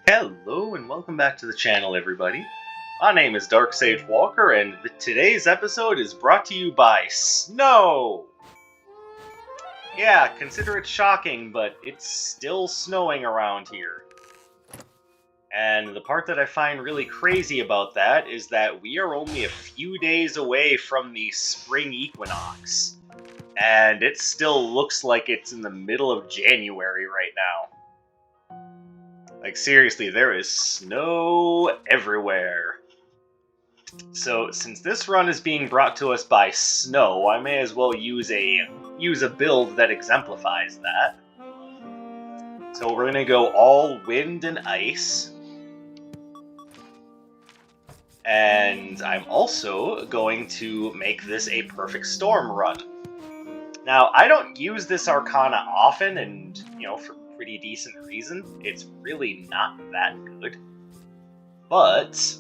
Hello and welcome back to the channel, everybody. My name is Dark Sage Walker, and today's episode is brought to you by snow! Yeah, consider it shocking, but it's still snowing around here. And the part that I find really crazy about that is that we are only a few days away from the spring equinox. And it still looks like it's in the middle of January right now. Like, seriously, there is snow everywhere. So, since this run is being brought to us by snow, I may as well use a build that exemplifies that. So we're gonna go all wind and ice. And I'm also going to make this a perfect storm run. Now, I don't use this Arcana often, and, for pretty decent reason. It's really not that good. But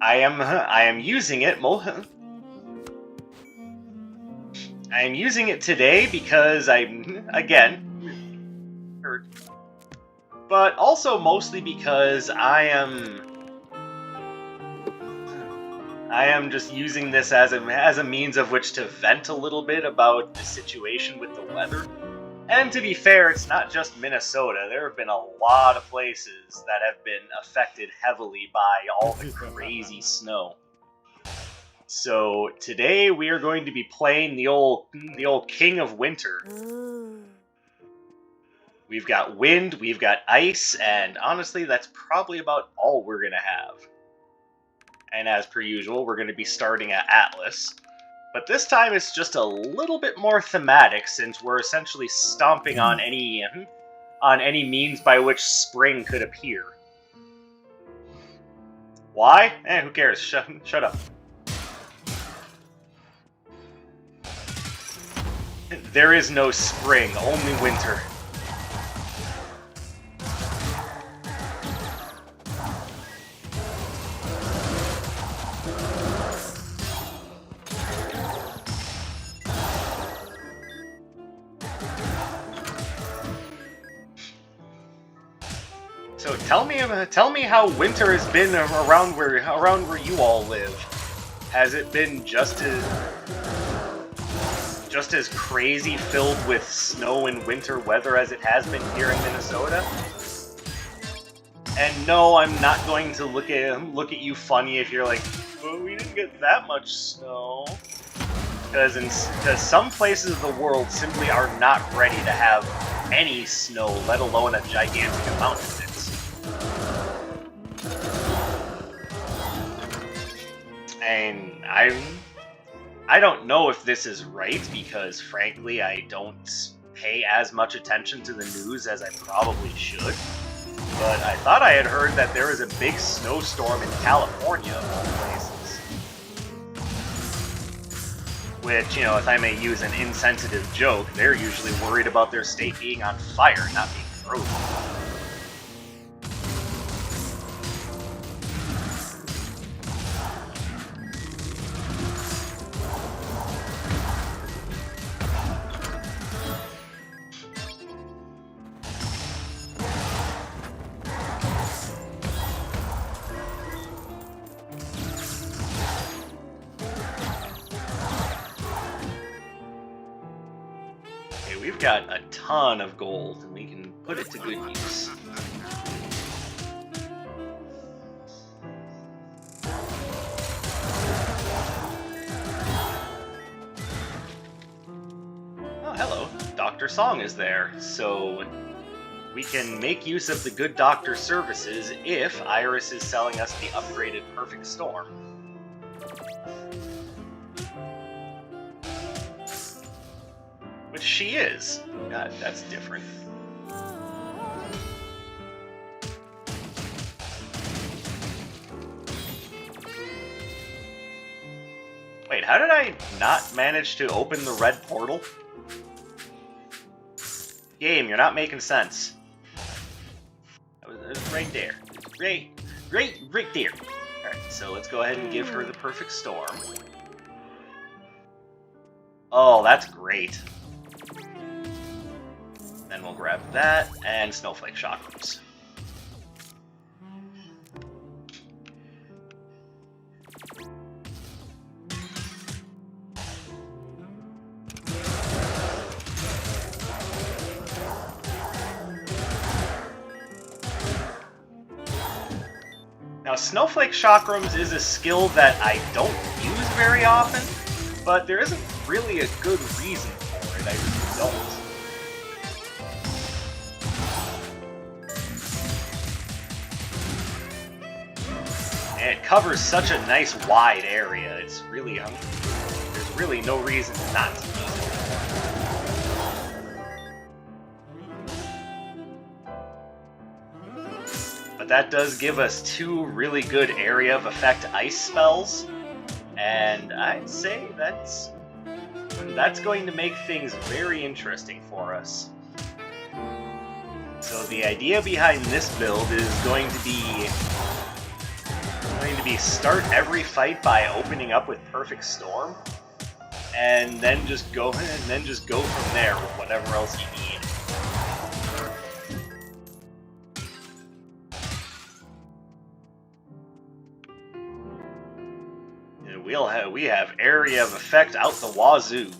I am using it I am using it today because but also mostly because I am just using this as a means of which to vent a little bit about the situation with the weather. And to be fair, it's not just Minnesota. There have been a lot of places that have been affected heavily by all the crazy snow. So today we are going to be playing the old King of Winter. We've got wind, we've got ice, and honestly, that's probably about all we're gonna have. And as per usual, we're going to be starting at Atlas. But this time it's just a little bit more thematic, since we're essentially stomping on any means by which spring could appear. Why? Who cares? Shut up. There is no spring, only winter. So tell me how winter has been around where you all live. Has it been just as crazy filled with snow and winter weather as it has been here in Minnesota? And no, I'm not going to look at you funny if you're like, "Oh, we didn't get that much snow." Because some places of the world simply are not ready to have any snow, let alone a gigantic amount of it. And I don't know if this is right, because frankly I don't pay as much attention to the news as I probably should. But I thought I had heard that there is a big snowstorm in California of all places. Which, if I may use an insensitive joke, they're usually worried about their state being on fire, not being frozen. We've got a ton of gold, and we can put it to good use. Oh, hello. Dr. Song is there, so we can make use of the good doctor services if Iris is selling us the upgraded Perfect Storm. Which she is. God, that's different. Wait, how did I not manage to open the red portal? Game, you're not making sense. It was right there. Right there. Alright, so let's go ahead and give her the Perfect Storm. Oh, that's great. Then we'll grab that, and Snowflake Chakras. Snowflake Chakrams is a skill that I don't use very often, but there isn't really a good reason for it. I just don't. And it covers such a nice wide area. It's really there's really no reason not to use it. But that does give us 2 really good area of effect ice spells, and I'd say that's going to make things very interesting for us. So the idea behind this build is going to be start every fight by opening up with Perfect Storm, and then just go from there with whatever else you need. We have area of effect out the wazoo.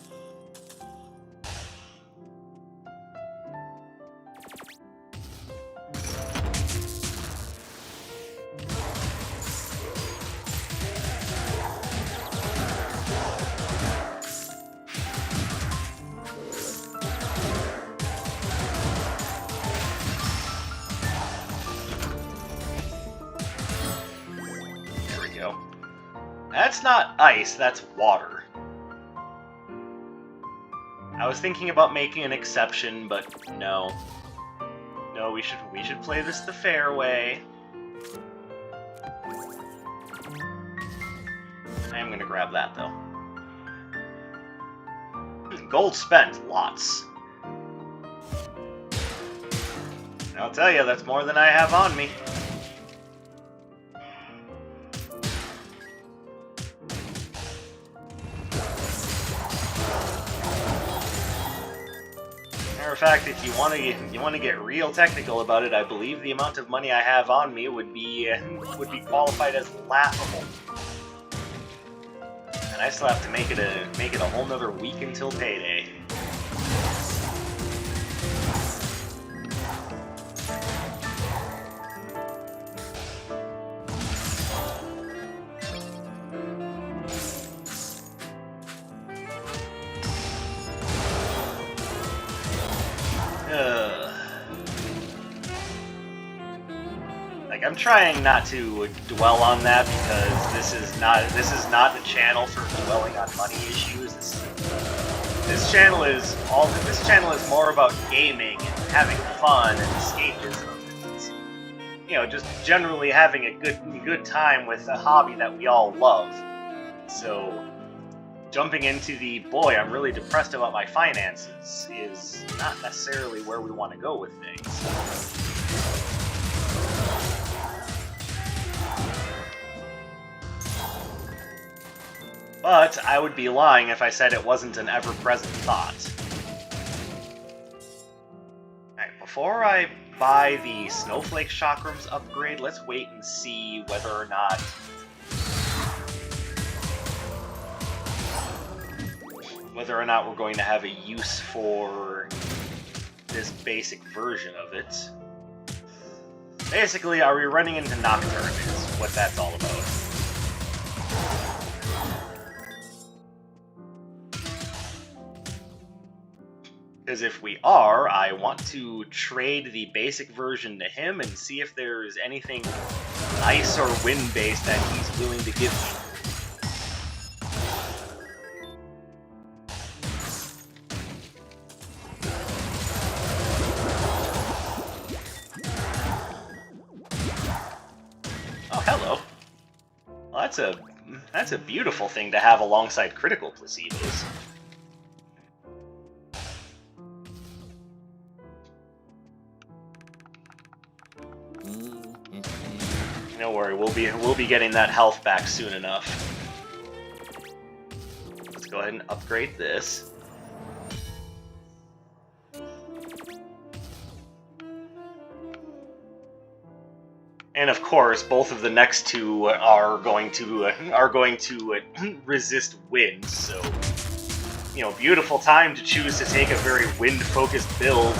There we go. That's not ice, that's water. I was thinking about making an exception, but no. No, we should play this the fair way. I am gonna grab that though. Gold spent, lots. I'll tell you, that's more than I have on me. Matter of fact, if you want to get real technical about it, I believe the amount of money I have on me would be qualified as laughable. And I still have to make it a whole nother week until payday. Like, I'm trying not to dwell on that because this is not the channel for dwelling on money issues. This channel is more about gaming and having fun and escapism. And, you know, just generally having a good time with a hobby that we all love. So jumping into the, boy, I'm really depressed about my finances, is not necessarily where we want to go with things. But I would be lying if I said it wasn't an ever-present thought. Alright, before I buy the Snowflake Chakrams upgrade, let's wait and see whether or not we're going to have a use for this basic version of it. Basically, are we running into Nocturne is what that's all about. Because if we are, I want to trade the basic version to him and see if there's anything ice or wind-based that he's willing to give me. Oh, hello. Well, that's a beautiful thing to have alongside critical placebos. Don't worry, we'll be getting that health back soon enough. Let's go ahead and upgrade this. And of course, both of the next two are going to resist wind. So, you know, beautiful time to choose to take a very wind-focused build.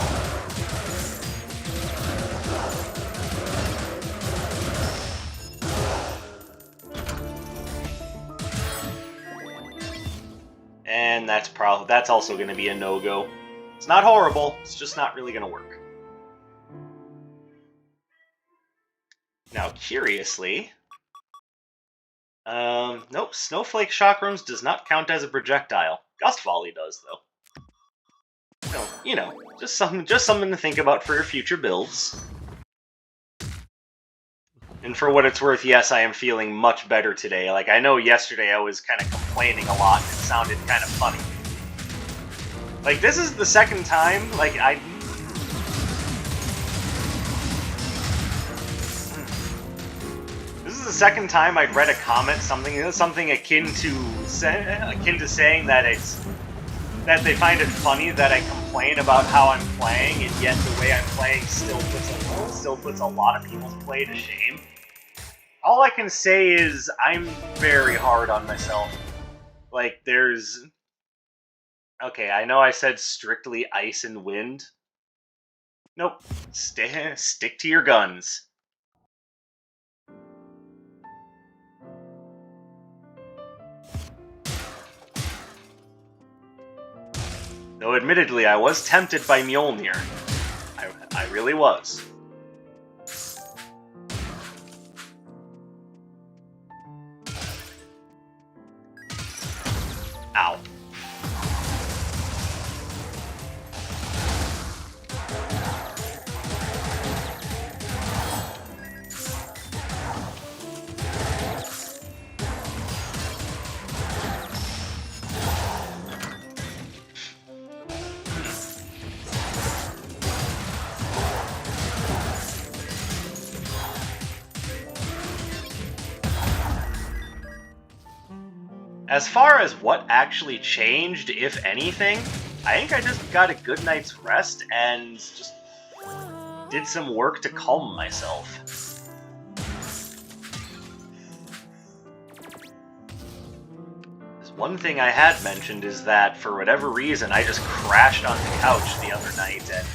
that's also going to be a no-go. It's not horrible, it's just not really going to work. Now, curiously... nope, Snowflake Chakrams does not count as a projectile. Gust Volley does, though. So, you know, just something to think about for your future builds. And for what it's worth, yes, I am feeling much better today. Like, I know yesterday I was kind of complaining a lot, and it sounded kind of funny. Like, this is the second time, like, This is the second time I'd read a comment, something akin to saying that they find it funny that I complain about how I'm playing, and yet the way I'm playing still puts a lot of people's play to shame. All I can say is I'm very hard on myself. Like, there's... Okay, I know I said strictly ice and wind. Nope. Stick to your guns. Though admittedly, I was tempted by Mjolnir. I really was. Ow. As far as what actually changed, if anything, I think I just got a good night's rest and just did some work to calm myself. One thing I had mentioned is that, for whatever reason, I just crashed on the couch the other night and...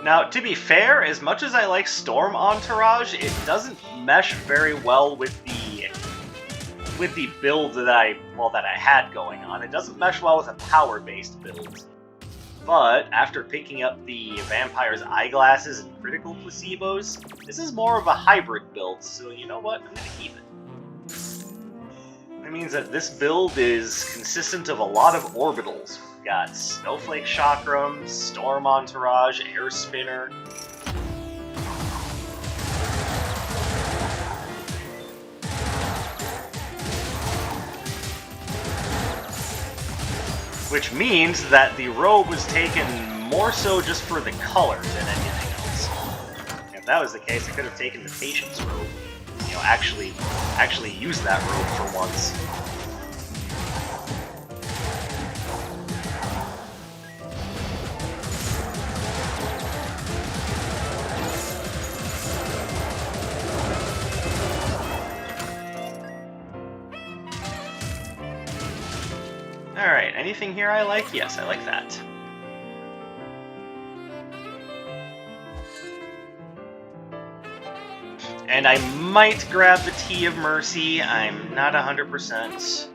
Now, to be fair, as much as I like Storm Entourage, it doesn't mesh very well with the build that I had going on. It doesn't mesh well with a power-based build. But after picking up the Vampire's Eyeglasses and Critical Placebos, this is more of a hybrid build, so you know what? I'm gonna keep it. That means that this build is consistent of a lot of orbitals. We've got Snowflake Chakrams, Storm Entourage, Air Spinner. Which means that the robe was taken more so just for the color than anything else. If that was the case, I could have taken the Patience robe. You know, actually use that robe for once. Alright, anything here I like? Yes, I like that. And I might grab the Tea of Mercy. I'm not 100%.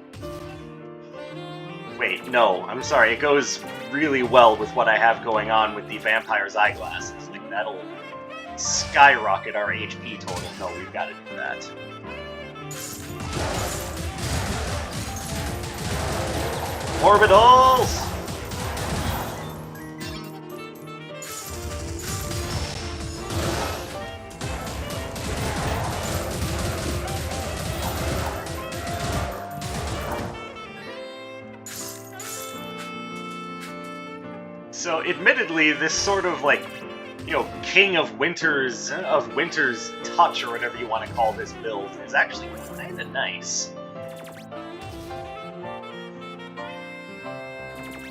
Wait, no, I'm sorry. It goes really well with what I have going on with the Vampire's Eyeglasses. Like, that'll skyrocket our HP total. No, we've got to do that. Orbitals! So, admittedly, this sort of, like, you know, King of Winter's Touch, or whatever you want to call this build, is actually kind of nice.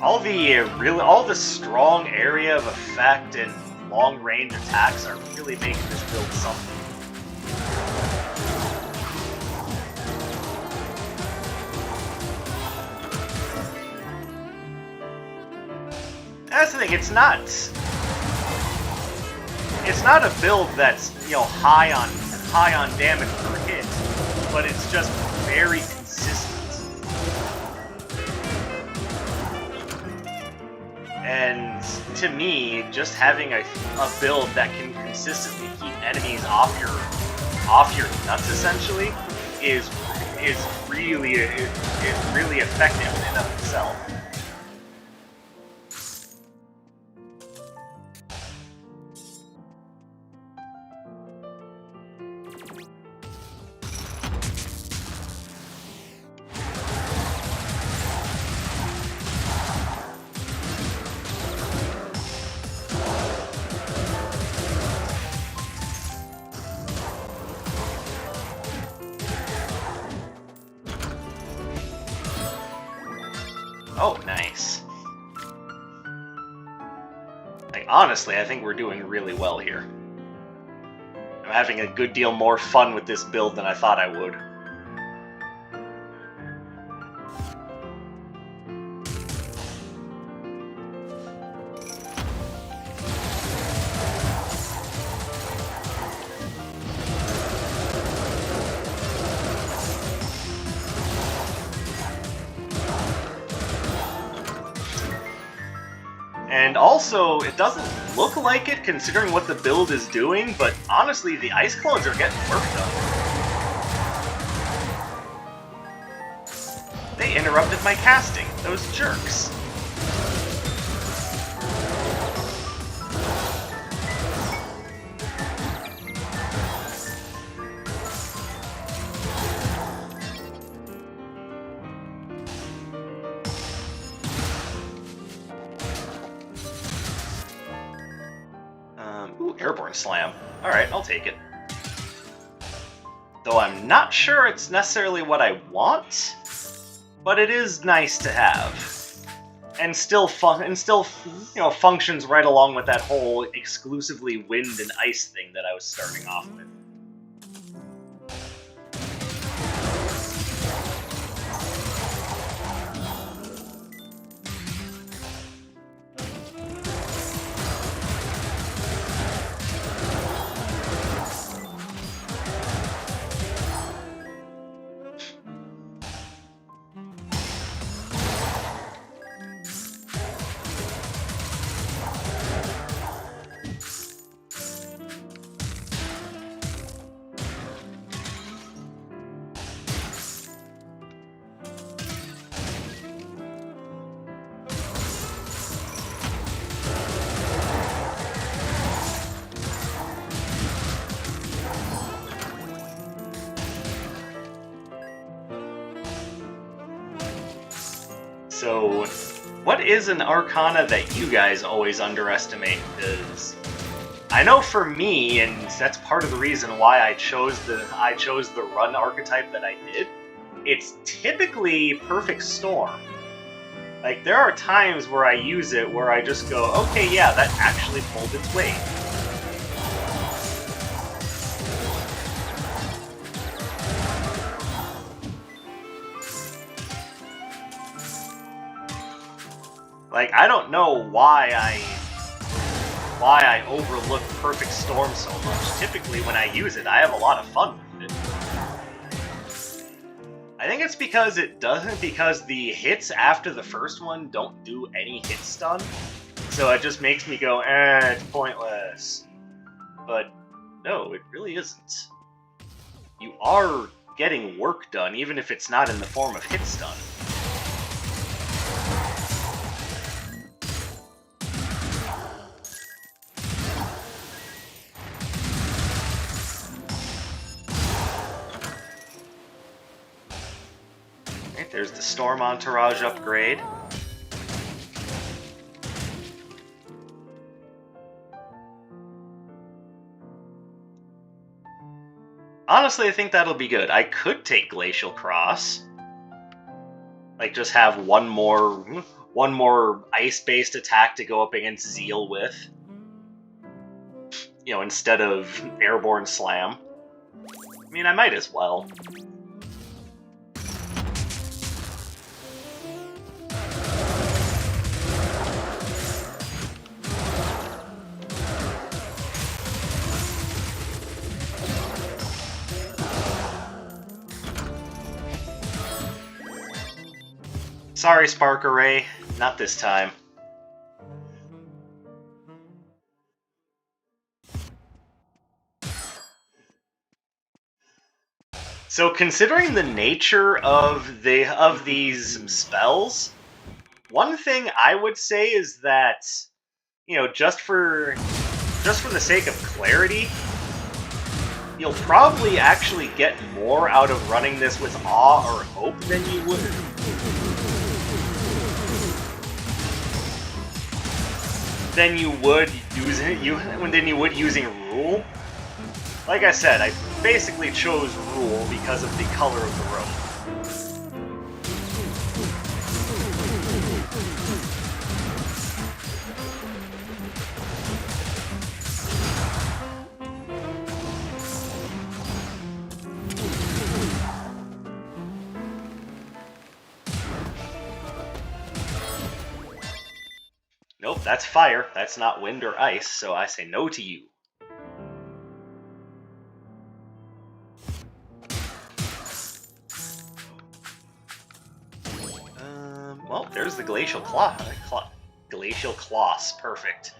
All the strong area of effect and long-range attacks are really making this build something. That's the thing, it's not... it's not a build that's, you know, high on damage per hit, but it's just very consistent. And to me, just having a build that can consistently keep enemies off your nuts essentially is really effective in and of itself. Oh, nice. Like, honestly, I think we're doing really well here. I'm having a good deal more fun with this build than I thought I would. And also, it doesn't look like it considering what the build is doing, but honestly, the ice clones are getting work done. They interrupted my casting, those jerks. Ooh, airborne slam. Alright, I'll take it. Though I'm not sure it's necessarily what I want, but it is nice to have. And still you know, functions right along with that whole exclusively wind and ice thing that I was starting off with. So, what is an arcana that you guys always underestimate? Because I know for me, and that's part of the reason why I chose the run archetype that I did, it's typically Perfect Storm. Like, there are times where I use it where I just go, okay, yeah, that actually pulled its weight. Like, I don't know why I overlook Perfect Storm so much. Typically, when I use it, I have a lot of fun with it. I think it's because the hits after the first one don't do any hit stun, so it just makes me go, it's pointless. But no, it really isn't. You are getting work done, even if it's not in the form of hit stun. There's the Storm Entourage upgrade. Honestly, I think that'll be good. I could take Glacial Cross. Like, just have one more ice-based attack to go up against Zeal with. You know, instead of Airborne Slam. I mean, I might as well. Sorry, Spark Array. Not this time. So considering the nature of these spells, one thing I would say is that, you know, just for the sake of clarity, you'll probably actually get more out of running this with awe or hope than you would using rule. Like I said, I basically chose rule because of the color of the robe. Nope, that's fire. That's not wind or ice, so I say no to you. Well, there's the glacial claw. Glacial Kloss, perfect.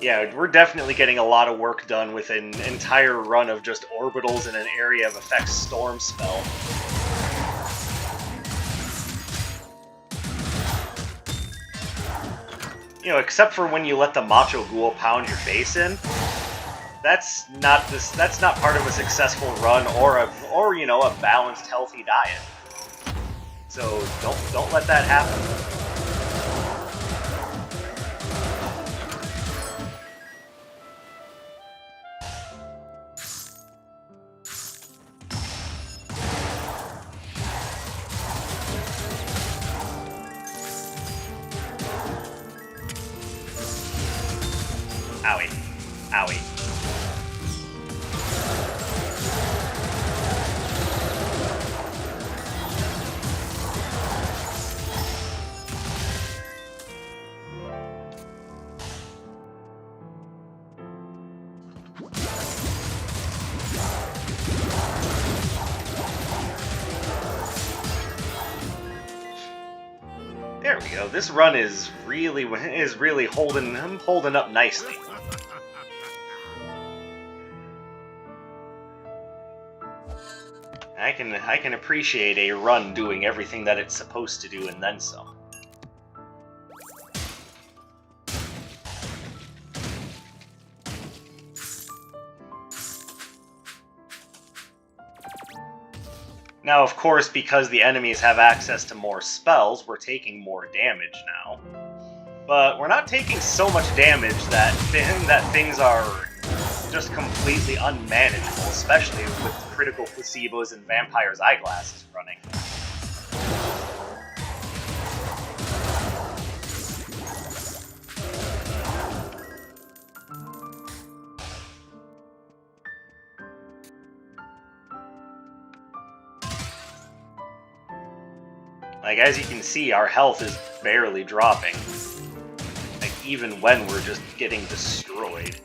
Yeah, we're definitely getting a lot of work done with an entire run of just orbitals in an area of effect storm spell. You know, except for when you let the Macho Ghoul pound your face in. That's not part of a successful run or you know, a balanced, healthy diet. So don't let that happen. Owie. Owie. There we go. This run is really holding up nicely. I can appreciate a run doing everything that it's supposed to do and then some. Now, of course, because the enemies have access to more spells, we're taking more damage now. But we're not taking so much damage that things are just completely unmanageable, especially with critical placebos and Vampire's Eyeglasses running. Like, as you can see, our health is barely dropping. Like, even when we're just getting destroyed.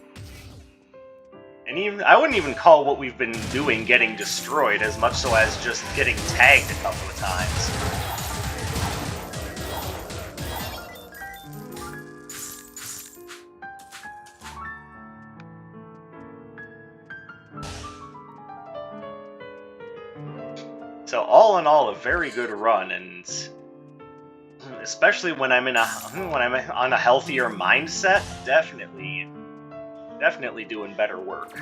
And I wouldn't even call what we've been doing getting destroyed as much so as just getting tagged a couple of times. So all in all, a very good run, and especially when I'm on a healthier mindset, definitely doing better work.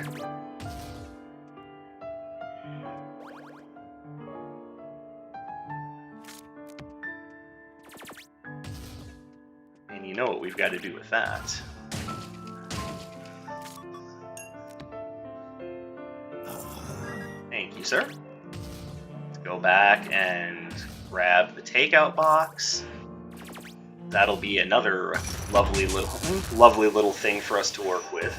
And you know what we've got to do with that. Thank you, sir. Go back and grab the takeout box. That'll be another lovely little thing for us to work with.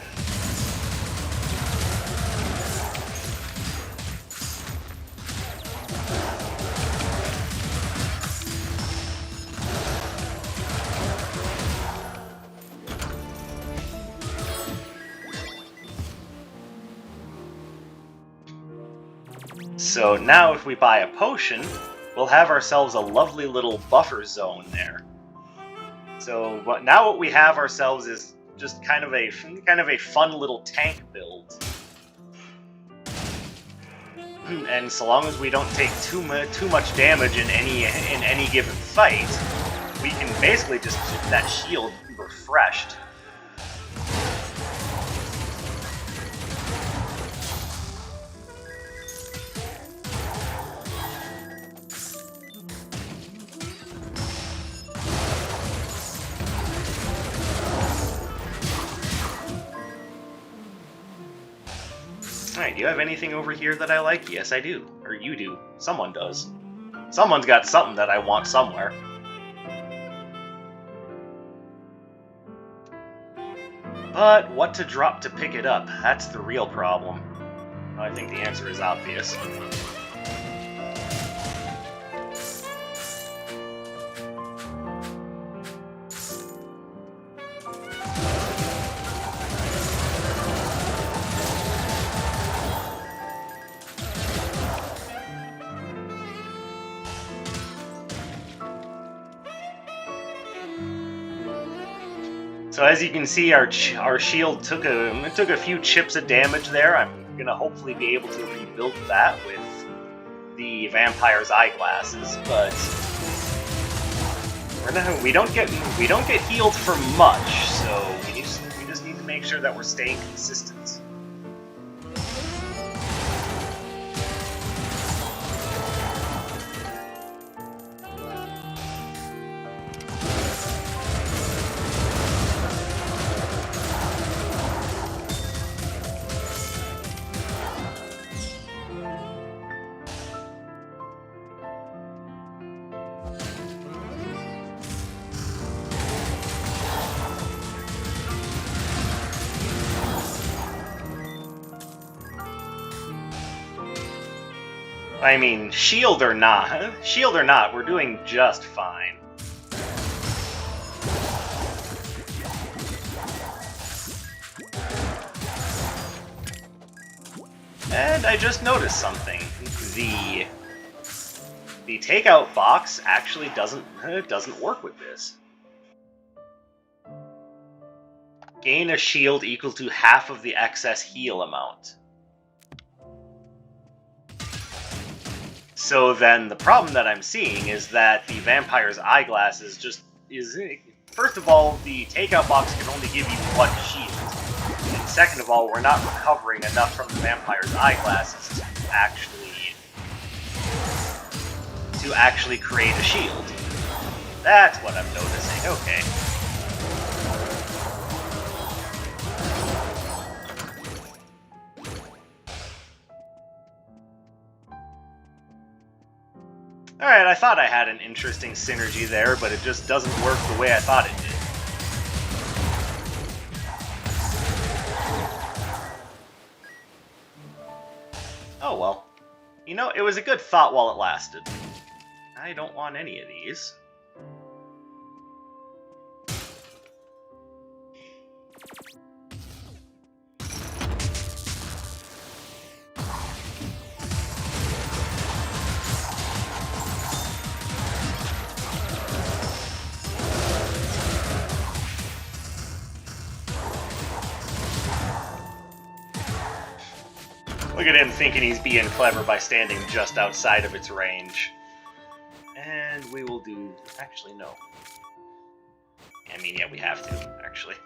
So now if we buy a potion, we'll have ourselves a lovely little buffer zone there. So now what we have ourselves is just kind of a fun little tank build. And so long as we don't take too much damage in any given fight, we can basically just keep that shield refreshed. Alright, do you have anything over here that I like? Yes, I do. Or you do. Someone does. Someone's got something that I want somewhere. But what to drop to pick it up? That's the real problem. I think the answer is obvious. So as you can see, our shield took a few chips of damage there. I'm gonna hopefully be able to rebuild that with the vampire's eyeglasses, but we don't get healed for much. So we just need to make sure that we're staying consistent. I mean, shield or not, we're doing just fine. And I just noticed something. The takeout box actually doesn't work with this. Gain a shield equal to half of the excess heal amount. So then the problem that I'm seeing is that the vampire's eyeglasses first of all, the takeout box can only give you one shield. And second of all, we're not recovering enough from the vampire's eyeglasses to actually create a shield. That's what I'm noticing. Okay. Alright, I thought I had an interesting synergy there, but it just doesn't work the way I thought it did. Oh well. You know, it was a good thought while it lasted. I don't want any of these. Look at him thinking he's being clever by standing just outside of its range. And we will do... Actually, no. I mean, yeah, we have to, actually.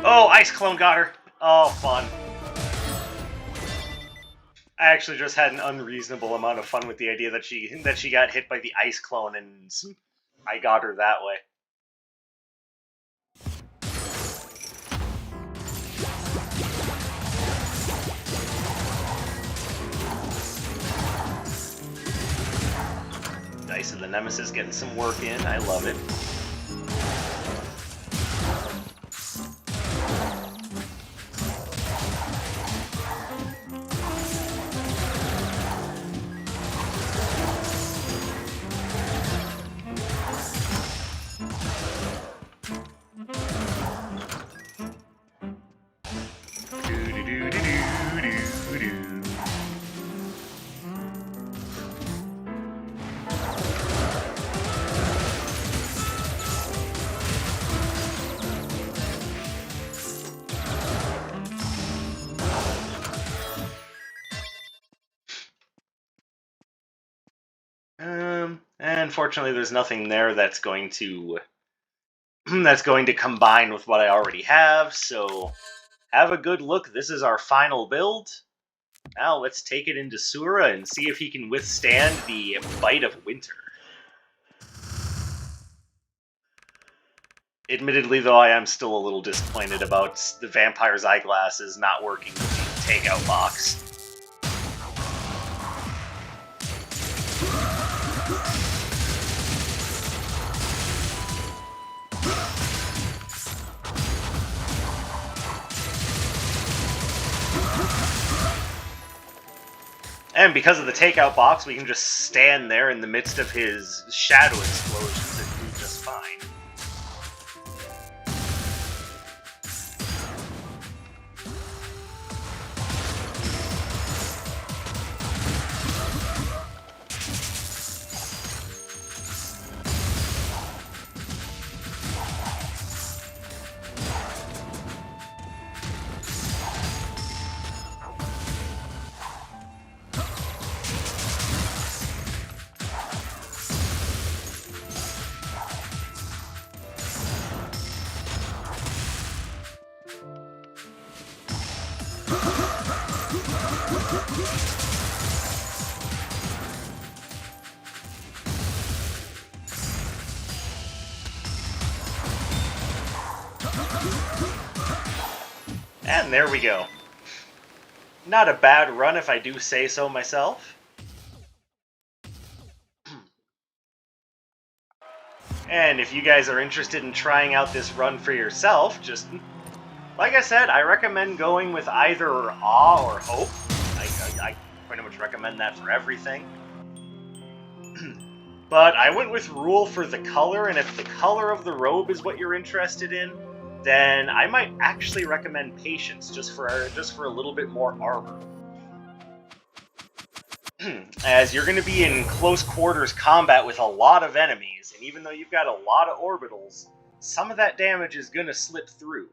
Oh, Ice Clone got her. Oh, fun. I actually just had an unreasonable amount of fun with the idea that she got hit by the Ice Clone, and I got her that way. Dice of the Nemesis getting some work in. I love it. Unfortunately, there's nothing there that's going to combine with what I already have. So, have a good look. This is our final build. Now let's take it into Sura and see if he can withstand the bite of winter. Admittedly, though, I am still a little disappointed about the vampire's eyeglasses not working with the takeout box. And because of the takeout box, we can just stand there in the midst of his shadow explosions and do just fine. And there we go. Not a bad run if I do say so myself. And if you guys are interested in trying out this run for yourself, just, like I said, I recommend going with either Awe or Hope. I pretty much recommend that for everything. But I went with Rule for the color, and if the color of the robe is what you're interested in, then I might actually recommend Patience, just for a little bit more armor. As you're going to be in close quarters combat with a lot of enemies, and even though you've got a lot of orbitals, some of that damage is going to slip through.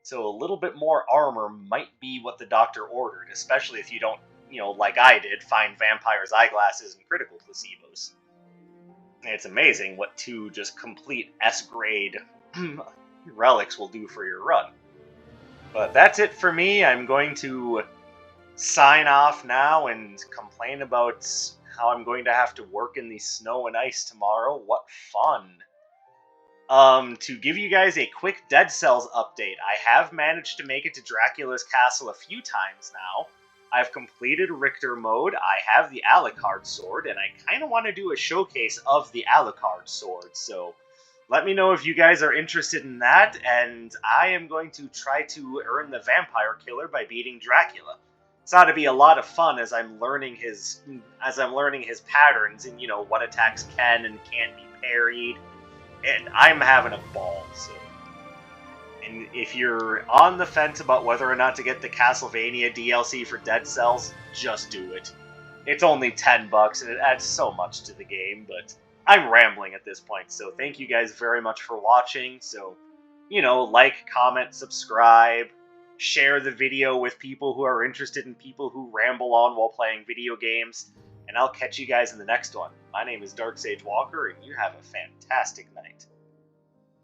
So a little bit more armor might be what the doctor ordered, especially if you don't, like I did, find Vampire's eyeglasses and critical placebos. And it's amazing what 2 just complete S-grade relics will do for your run. But that's it for me. I'm going to sign off now and complain about how I'm going to have to work in the snow and ice tomorrow. What fun! To give you guys a quick Dead Cells update, I have managed to make it to Dracula's castle a few times now. I've completed Richter mode, I have the Alucard sword, and I kind of want to do a showcase of the Alucard sword, so let me know if you guys are interested in that, and I am going to try to earn the Vampire Killer by beating Dracula. It's ought to be a lot of fun as I'm learning his patterns and what attacks can and can't be parried, and I'm having a ball. So, and if you're on the fence about whether or not to get the Castlevania DLC for Dead Cells, just do it. It's only $10 and it adds so much to the game, but I'm rambling at this point. So thank you guys very much for watching. So, like, comment, subscribe, share the video with people who are interested in people who ramble on while playing video games, and I'll catch you guys in the next one. My name is Dark Sage Walker, and you have a fantastic night.